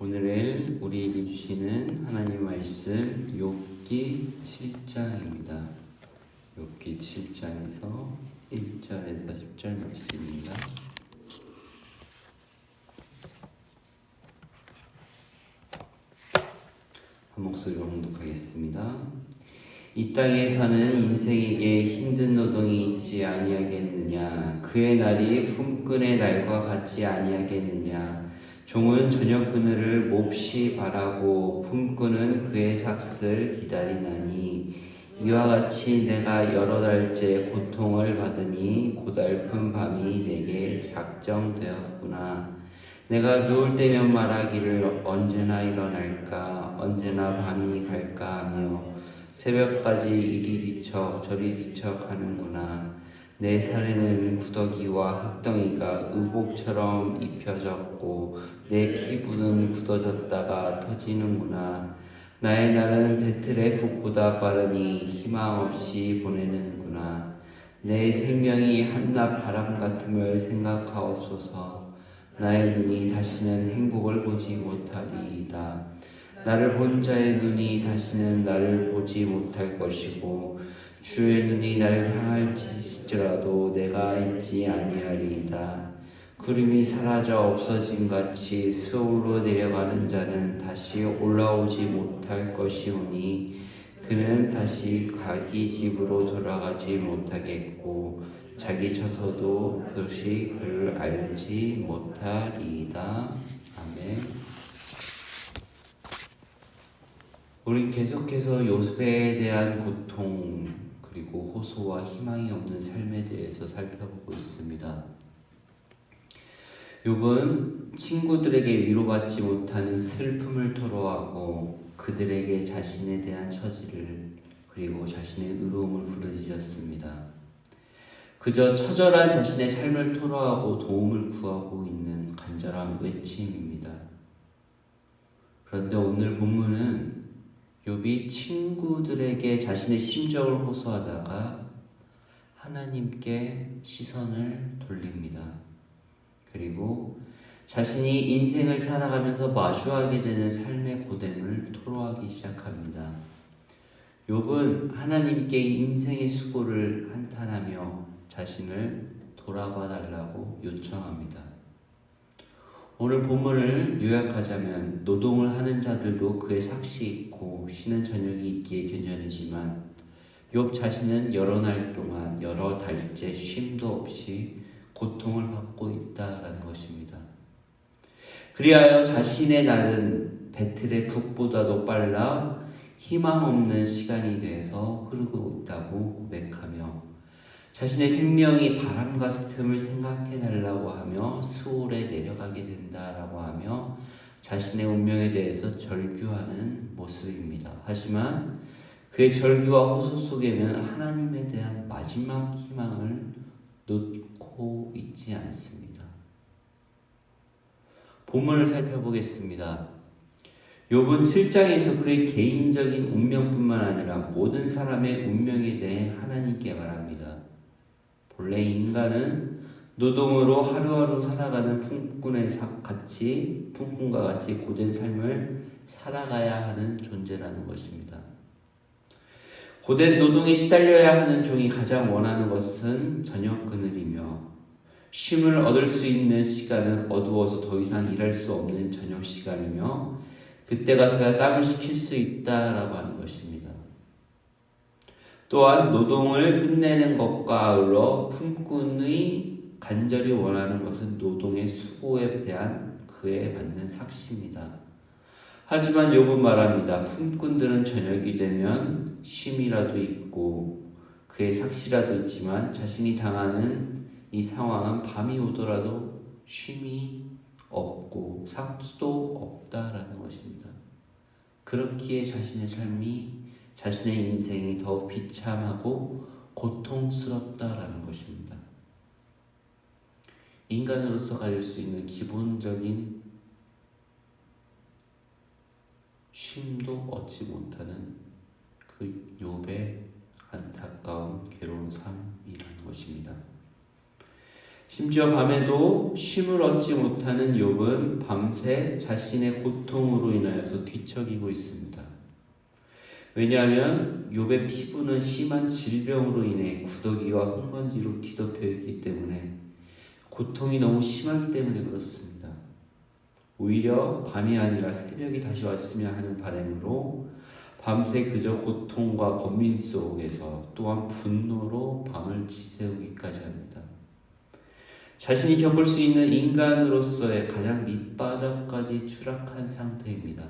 오늘 우리에게 주시는 하나님 말씀 욥기 7장입니다. 욥기 7장에서 1절에서 10절 말씀입니다. 한 목소리로 봉독하겠습니다. 이 땅에 사는 인생에게 힘든 노동이 있지 아니하겠느냐? 그의 날이 품꾼의 날과 같지 아니하겠느냐? 종은 저녁 그늘을 몹시 바라고 품꾼은 그의 삭슬 기다리나니 이와 같이 내가 여러 달째 고통을 받으니 고달픈 밤이 내게 작정되었구나. 내가 누울 때면 말하기를 언제나 일어날까 언제나 밤이 갈까 하며 새벽까지 이리 뒤척 저리 뒤척 하는구나. 내 살에는 구더기와 흙덩이가 의복처럼 입혀졌고 내 피부는 굳어졌다가 터지는구나. 나의 날은 배틀의 북보다 빠르니 희망 없이 보내는구나. 내 생명이 한낮 바람 같음을 생각하옵소서. 나의 눈이 다시는 행복을 보지 못하리이다. 나를 본 자의 눈이 다시는 나를 보지 못할 것이고 주의 눈이 나를 향할지라도 내가 잊지 아니하리이다. 구름이 사라져 없어진 같이 스올로 내려가는 자는 다시 올라오지 못할 것이오니 그는 다시 자기 집으로 돌아가지 못하겠고 자기 처소도 그것이 그를 알지 못하리이다. 아멘. 우리 계속해서 욥에 대한 고통 그리고 호소와 희망이 없는 삶에 대해서 살펴보고 있습니다. 욥은 친구들에게 위로받지 못하는 슬픔을 토로하고 그들에게 자신에 대한 처지를 그리고 자신의 의로움을 부르짖었습니다. 그저 처절한 자신의 삶을 토로하고 도움을 구하고 있는 간절한 외침입니다. 그런데 오늘 본문은 욥이 친구들에게 자신의 심정을 호소하다가 하나님께 시선을 돌립니다. 그리고 자신이 인생을 살아가면서 마주하게 되는 삶의 고den을 토로하기 시작합니다. 욥은 하나님께 인생의 수고를 한탄하며 자신을 돌아봐 달라고 요청합니다. 오늘 본문을 요약하자면 노동을 하는 자들도 그의 삭시 있고 쉬는 저녁이 있기에 견뎌내지만 욥 자신은 여러 날 동안 여러 달째 쉼도 없이 고통을 받고 있다라는 것입니다. 그리하여 자신의 날은 배틀의 북보다도 빨라 희망 없는 시간이 돼서 흐르고 있다고 고백하며 자신의 생명이 바람 같음을 생각해 달라고 하며 수월에 내려가게 된다라고 하며 자신의 운명에 대해서 절규하는 모습입니다. 하지만 그의 절규와 호소 속에는 하나님에 대한 마지막 희망을 놓고 있지 않습니다. 본문을 살펴보겠습니다. 욥은 7장에서 그의 개인적인 운명뿐만 아니라 모든 사람의 운명에 대해 하나님께 말합니다. 본래 인간은 노동으로 하루하루 살아가는 품꾼과 같이 고된 삶을 살아가야 하는 존재라는 것입니다. 고된 노동에 시달려야 하는 종이 가장 원하는 것은 저녁 그늘이며 쉼을 얻을 수 있는 시간은 어두워서 더 이상 일할 수 없는 저녁 시간이며 그때 가서야 땀을 식힐 수 있다라고 하는 것입니다. 또한 노동을 끝내는 것과 아울러 품꾼의 간절히 원하는 것은 노동의 수고에 대한 그에 맞는 삭시입니다. 하지만 욥은 말합니다. 품꾼들은 저녁이 되면 쉼이라도 있고 그의 삭시라도 있지만 자신이 당하는 이 상황은 밤이 오더라도 쉼이 없고 삭도 없다라는 것입니다. 그렇기에 자신의 삶이 자신의 인생이 더 비참하고 고통스럽다라는 것입니다. 인간으로서 가질 수 있는 기본적인 쉼도 얻지 못하는 그 욥의 안타까운 괴로운 삶이라는 것입니다. 심지어 밤에도 쉼을 얻지 못하는 욥은 밤새 자신의 고통으로 인하여서 뒤척이고 있습니다. 왜냐하면 욥의 피부는 심한 질병으로 인해 구더기와 흙먼지로 뒤덮여 있기 때문에 고통이 너무 심하기 때문에 그렇습니다. 오히려 밤이 아니라 새벽이 다시 왔으면 하는 바람으로 밤새 그저 고통과 번민 속에서 또한 분노로 밤을 지새우기까지 합니다. 자신이 겪을 수 있는 인간으로서의 가장 밑바닥까지 추락한 상태입니다.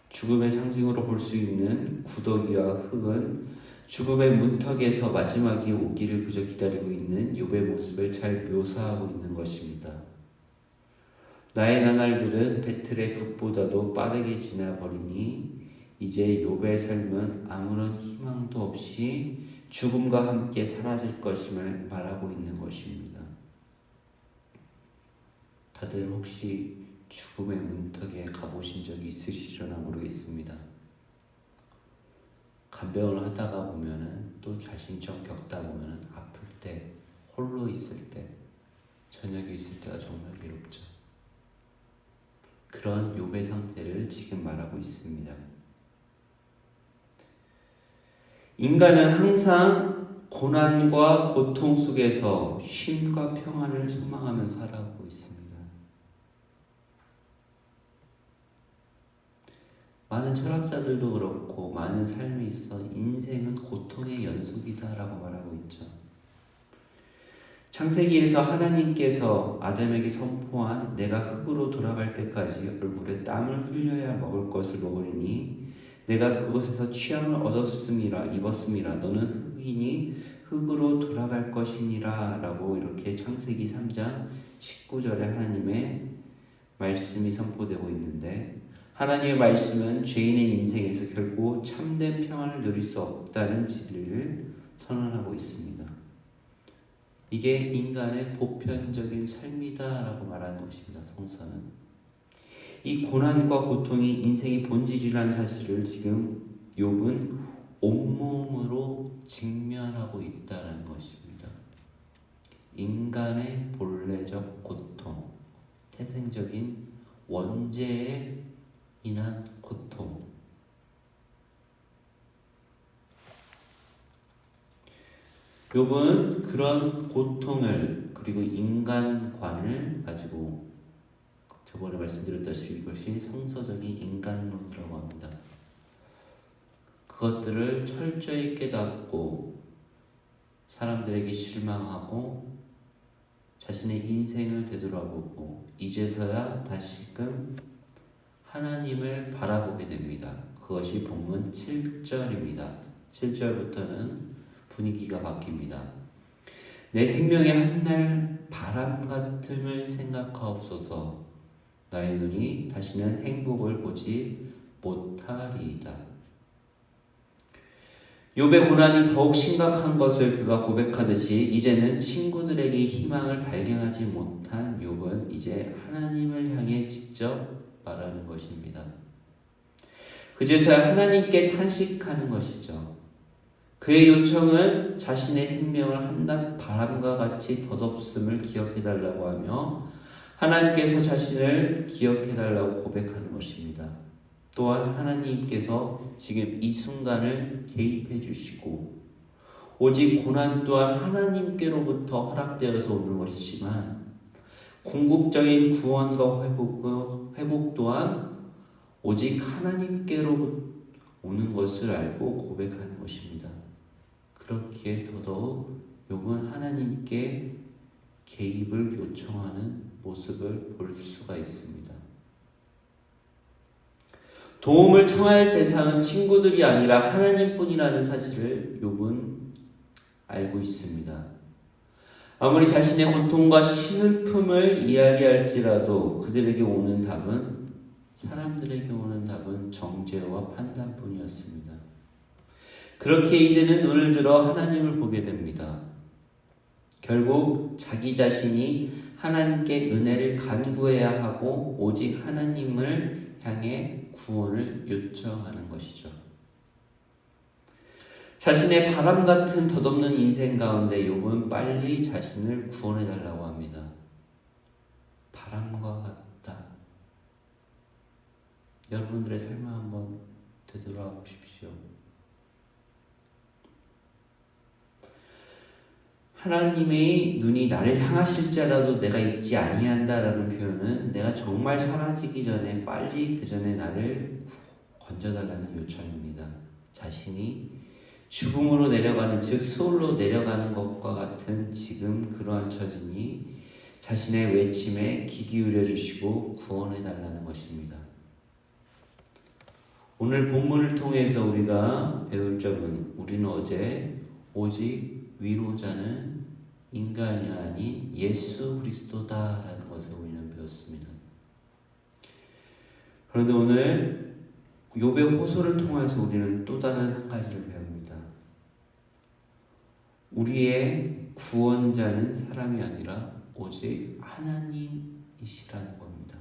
죽음의 상징으로 볼 수 있는 구더기와 흙은 죽음의 문턱에서 마지막이 오기를 그저 기다리고 있는 욥의 모습을 잘 묘사하고 있는 것입니다. 나의 나날들은 배틀의 북보다도 빠르게 지나버리니 이제 욥의 삶은 아무런 희망도 없이 죽음과 함께 사라질 것임을 말하고 있는 것입니다. 다들 혹시 죽음의 문턱에 가보신 적이 있으시려나 모르겠습니다. 간병을 하다가 보면은 또 자신적 겪다 보면은 아플 때, 홀로 있을 때, 저녁에 있을 때가 정말 괴롭죠. 그런 욥의 상태를 지금 말하고 있습니다. 인간은 항상 고난과 고통 속에서 쉼과 평안을 소망하며 살아가고 있습니다. 많은 철학자들도 그렇고 많은 삶에 있어 인생은 고통의 연속이다라고 말하고 있죠. 창세기에서 하나님께서 아담에게 선포한 내가 흙으로 돌아갈 때까지 얼굴에 땀을 흘려야 먹을 것을 먹으리니 내가 그곳에서 취함을 입었음이라 너는 흙이니 흙으로 돌아갈 것이니라 라고 이렇게 창세기 3장 19절에 하나님의 말씀이 선포되고 있는데, 하나님의 말씀은 죄인의 인생에서 결코 참된 평안을 누릴 수 없다는 진리를 선언하고 있습니다. 이게 인간의 보편적인 삶이다라고 말하는 것입니다. 성서는 이 고난과 고통이 인생의 본질이라는 사실을 지금 욥은 온몸으로 직면하고 있다는 것입니다. 인간의 본래적 고통, 태생적인 원죄에 인한 고통, 욥은 그런 고통을 그리고 인간관을 가지고 저번에 말씀드렸다시피 이것이 성서적인 인간론이라고 합니다. 그것들을 철저히 깨닫고 사람들에게 실망하고 자신의 인생을 되돌아보고 이제서야 다시금 하나님을 바라보게 됩니다. 그것이 본문 7절입니다. 7절부터는 분위기가 바뀝니다. 내 생명의 한날 바람 같음을 생각하옵소서. 나의 눈이 다시는 행복을 보지 못하리이다. 욥의 고난이 더욱 심각한 것을 그가 고백하듯이 이제는 친구들에게 희망을 발견하지 못한 욥은 이제 하나님을 향해 직접 말하는 것입니다. 그제서야 하나님께 탄식하는 것이죠. 그의 요청은 자신의 생명을 한낱 바람과 같이 덧없음을 기억해달라고 하며 하나님께서 자신을 기억해달라고 고백하는 것입니다. 또한 하나님께서 지금 이 순간을 개입해 주시고 오직 고난 또한 하나님께로부터 허락되어서 오는 것이지만 궁극적인 구원과 회복 또한 오직 하나님께로부터 오는 것을 알고 고백하는 것입니다. 그렇기에 더더욱 욥은 하나님께 개입을 요청하는 모습을 볼 수가 있습니다. 도움을 청할 대상은 친구들이 아니라 하나님뿐이라는 사실을 욥은 알고 있습니다. 아무리 자신의 고통과 슬픔을 이야기할지라도 그들에게 오는 답은 사람들에게 오는 답은 정죄와 판단뿐이었습니다. 그렇게 이제는 눈을 들어 하나님을 보게 됩니다. 결국 자기 자신이 하나님께 은혜를 간구해야 하고 오직 하나님을 향해 구원을 요청하는 것이죠. 자신의 바람 같은 덧없는 인생 가운데 욥은 빨리 자신을 구원해 달라고 합니다. 바람과 같다. 여러분들의 삶을 한번 되돌아 보십시오. 하나님의 눈이 나를 향하실지라도 내가 잊지 아니한다라는 표현은 내가 정말 사라지기 전에 빨리 그 전에 나를 건져달라는 요청입니다. 자신이 죽음으로 내려가는, 즉 수월로 내려가는 것과 같은 지금 그러한 처짐이 자신의 외침에 귀 기울여 주시고 구원해 달라는 것입니다. 오늘 본문을 통해서 우리가 배울 점은, 우리는 어제 오직 위로자는 인간이 아닌 예수 그리스도다라는 것을 우리는 배웠습니다. 그런데 오늘 욥의 호소를 통해서 우리는 또 다른 한 가지를 배웁니다. 우리의 구원자는 사람이 아니라 오직 하나님이시라는 겁니다.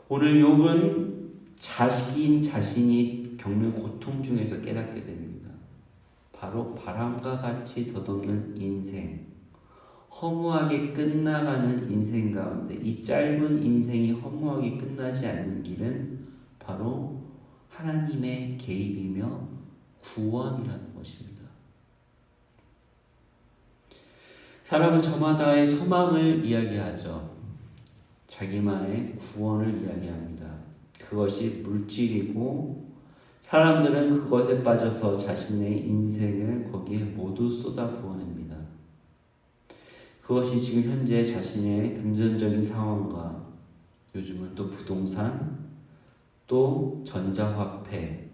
오늘 욥은 자신이 겪는 고통 중에서 깨닫게 됩니다. 바로 바람과 같이 덧없는 인생, 허무하게 끝나가는 인생 가운데 이 짧은 인생이 허무하게 끝나지 않는 길은 바로 하나님의 개입이며 구원이라는 것입니다. 사람은 저마다의 소망을 이야기하죠. 자기만의 구원을 이야기합니다. 그것이 물질이고 사람들은 그것에 빠져서 자신의 인생을 거기에 모두 쏟아 부어냅니다. 그것이 지금 현재 자신의 금전적인 상황과 요즘은 또 부동산, 또 전자화폐,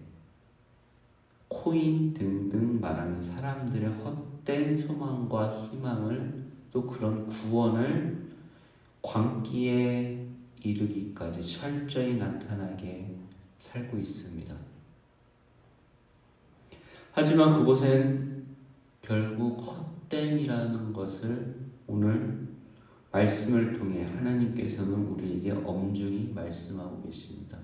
코인 등등 말하는 사람들의 헛된 소망과 희망을, 또 그런 구원을 광기에 이르기까지 철저히 나타나게 살고 있습니다. 하지만 그곳엔 결국 헛됨이라는 것을 오늘 말씀을 통해 하나님께서는 우리에게 엄중히 말씀하고 계십니다.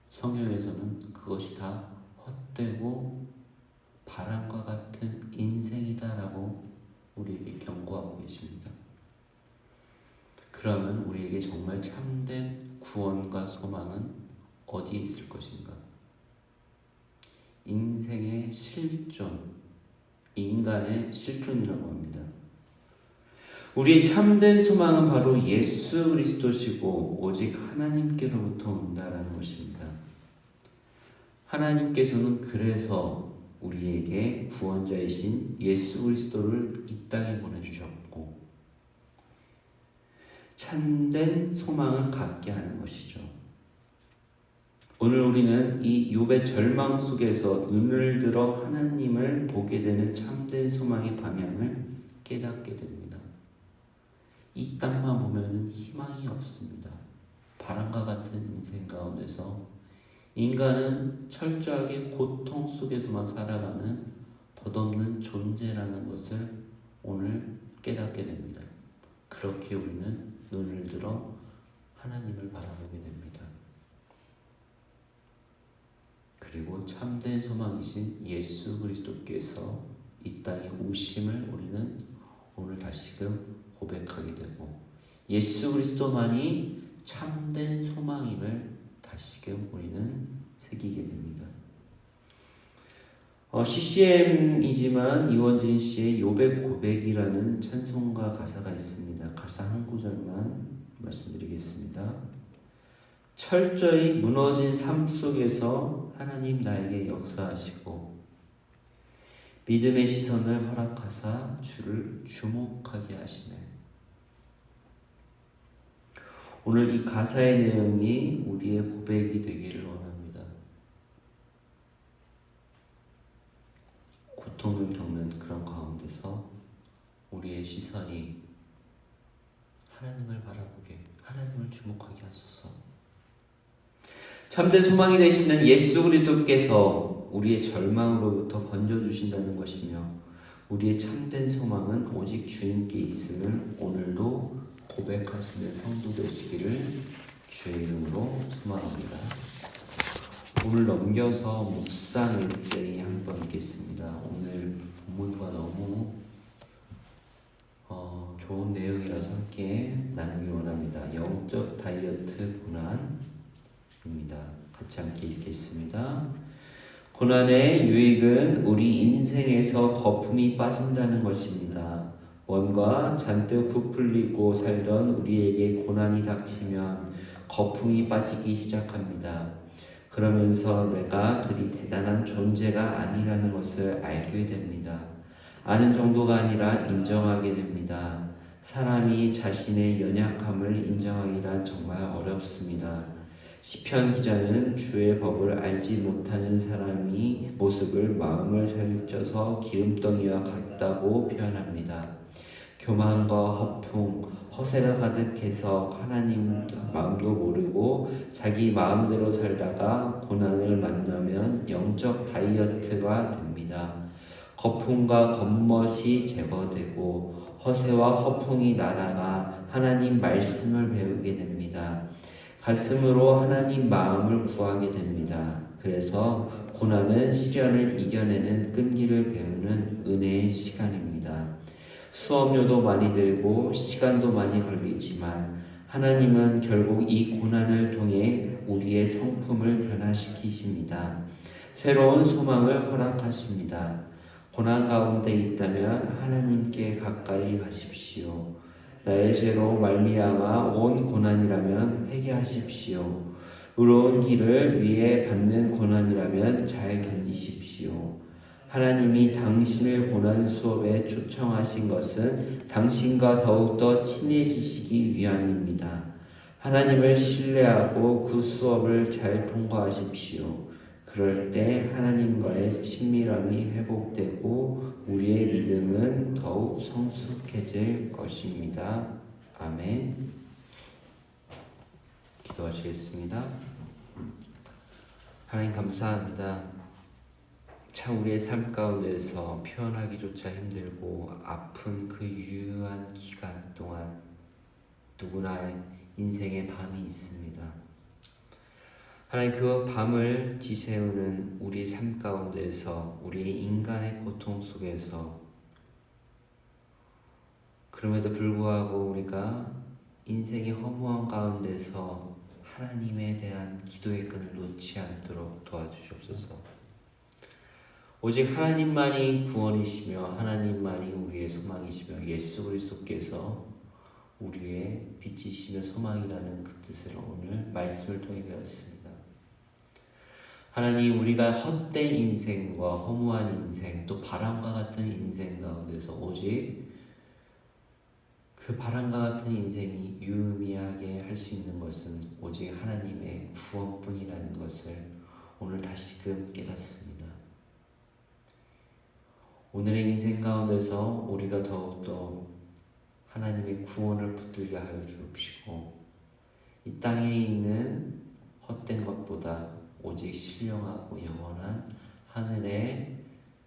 성경에서는 그것이 다 헛되고 바람과 같은 인생이다라고 우리에게 경고하고 계십니다. 그러면 우리에게 정말 참된 구원과 소망은 어디에 있을 것인가? 인생의 실존, 인간의 실존이라고 합니다. 우리의 참된 소망은 바로 예수 그리스도시고 오직 하나님께로부터 온다라는 것입니다. 하나님께서는 그래서 우리에게 구원자이신 예수 그리스도를 이 땅에 보내주셨고 참된 소망을 갖게 하는 것이죠. 오늘 우리는 이 욥의 절망 속에서 눈을 들어 하나님을 보게 되는 참된 소망의 방향을 깨닫게 됩니다. 이 땅만 보면 희망이 없습니다. 바람과 같은 인생 가운데서 인간은 철저하게 고통 속에서만 살아가는 덧없는 존재라는 것을 오늘 깨닫게 됩니다. 그렇게 우리는 눈을 들어 하나님을 바라보게 됩니다. 그리고 참된 소망이신 예수 그리스도께서 이 땅에 오심을 우리는 오늘 다시금 고백하게 되고 예수 그리스도만이 참된 소망임을 다시금 우리는 새기게 됩니다. CCM이지만 이원진 씨의 욥의 고백이라는 찬송가 가사가 있습니다. 가사 한 구절만 말씀드리겠습니다. 철저히 무너진 삶 속에서 하나님 나에게 역사하시고 믿음의 시선을 허락하사 주를 주목하게 하시네. 오늘 이 가사의 내용이 우리의 고백이 되기를 원합니다. 고통을 겪는 그런 가운데서 우리의 시선이 하나님을 바라보게, 하나님을 주목하게 하소서. 참된 소망이 되시는 예수 그리스도께서 우리의 절망으로부터 건져주신다는 것이며 우리의 참된 소망은 오직 주님께 있음을 오늘도 고백하시는 성도 되시기를 주의 이름으로 소망합니다. 오늘 넘겨서 묵상 에세이 한번 읽겠습니다. 오늘 본문과 너무 좋은 내용이라서 함께 나누기 원합니다. 영적 다이어트 고난입니다. 같이 함께 읽겠습니다. 고난의 유익은 우리 인생에서 거품이 빠진다는 것입니다. 뭔가 잔뜩 부풀리고 살던 우리에게 고난이 닥치면 거품이 빠지기 시작합니다. 그러면서 내가 그리 대단한 존재가 아니라는 것을 알게 됩니다. 아는 정도가 아니라 인정하게 됩니다. 사람이 자신의 연약함을 인정하기란 정말 어렵습니다. 시편 기자는 주의 법을 알지 못하는 사람이 모습을 마음을 살쪄서 기름덩이와 같다고 표현합니다. 교만과 허풍, 허세가 가득해서 하나님 마음도 모르고 자기 마음대로 살다가 고난을 만나면 영적 다이어트가 됩니다. 거품과 겉멋이 제거되고 허세와 허풍이 날아가 하나님 말씀을 배우게 됩니다. 가슴으로 하나님 마음을 구하게 됩니다. 그래서 고난은 시련을 이겨내는 끈기를 배우는 은혜의 시간입니다. 수업료도 많이 들고 시간도 많이 걸리지만 하나님은 결국 이 고난을 통해 우리의 성품을 변화시키십니다. 새로운 소망을 허락하십니다. 고난 가운데 있다면 하나님께 가까이 가십시오. 나의 죄로 말미암아 온 고난이라면 회개하십시오. 의로운 길을 위해 받는 고난이라면 잘 견디십시오. 하나님이 당신을 고난 수업에 초청하신 것은 당신과 더욱더 친해지시기 위함입니다. 하나님을 신뢰하고 그 수업을 잘 통과하십시오. 그럴 때 하나님과의 친밀함이 회복되고 우리의 믿음은 더욱 성숙해질 것입니다. 아멘. 기도하시겠습니다. 하나님 감사합니다. 참 우리의 삶 가운데서 표현하기조차 힘들고 아픈 그 유효한 기간 동안 누구나 인생의 밤이 있습니다. 하나님 그 밤을 지새우는 우리 삶 가운데서 우리의 인간의 고통 속에서 그럼에도 불구하고 우리가 인생의 허무한 가운데서 하나님에 대한 기도의 끈을 놓지 않도록 도와주시옵소서. 오직 하나님만이 구원이시며 하나님만이 우리의 소망이시며 예수 그리스도께서 우리의 빛이시며 소망이라는 그 뜻을 오늘 말씀을 통해 배웠습니다. 하나님 우리가 헛된 인생과 허무한 인생 또 바람과 같은 인생 가운데서 오직 그 바람과 같은 인생이 유의미하게 할 수 있는 것은 오직 하나님의 구원뿐이라는 것을 오늘 다시금 깨닫습니다. 오늘의 인생 가운데서 우리가 더욱더 하나님의 구원을 붙들게 하여 주옵시고 이 땅에 있는 헛된 것보다 오직 신령하고 영원한 하늘의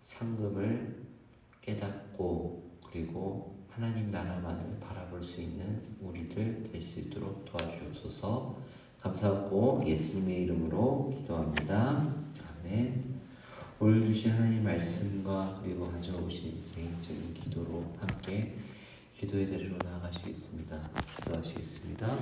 상급을 깨닫고 그리고 하나님 나라만을 바라볼 수 있는 우리들 될 수 있도록 도와주옵소서. 감사하고 예수님의 이름으로 기도합니다. 아멘. 오늘 주신 하나님 말씀과 그리고 가져오신 개인적인 기도로 함께 기도의 자리로 나아가시겠습니다. 기도하시겠습니다.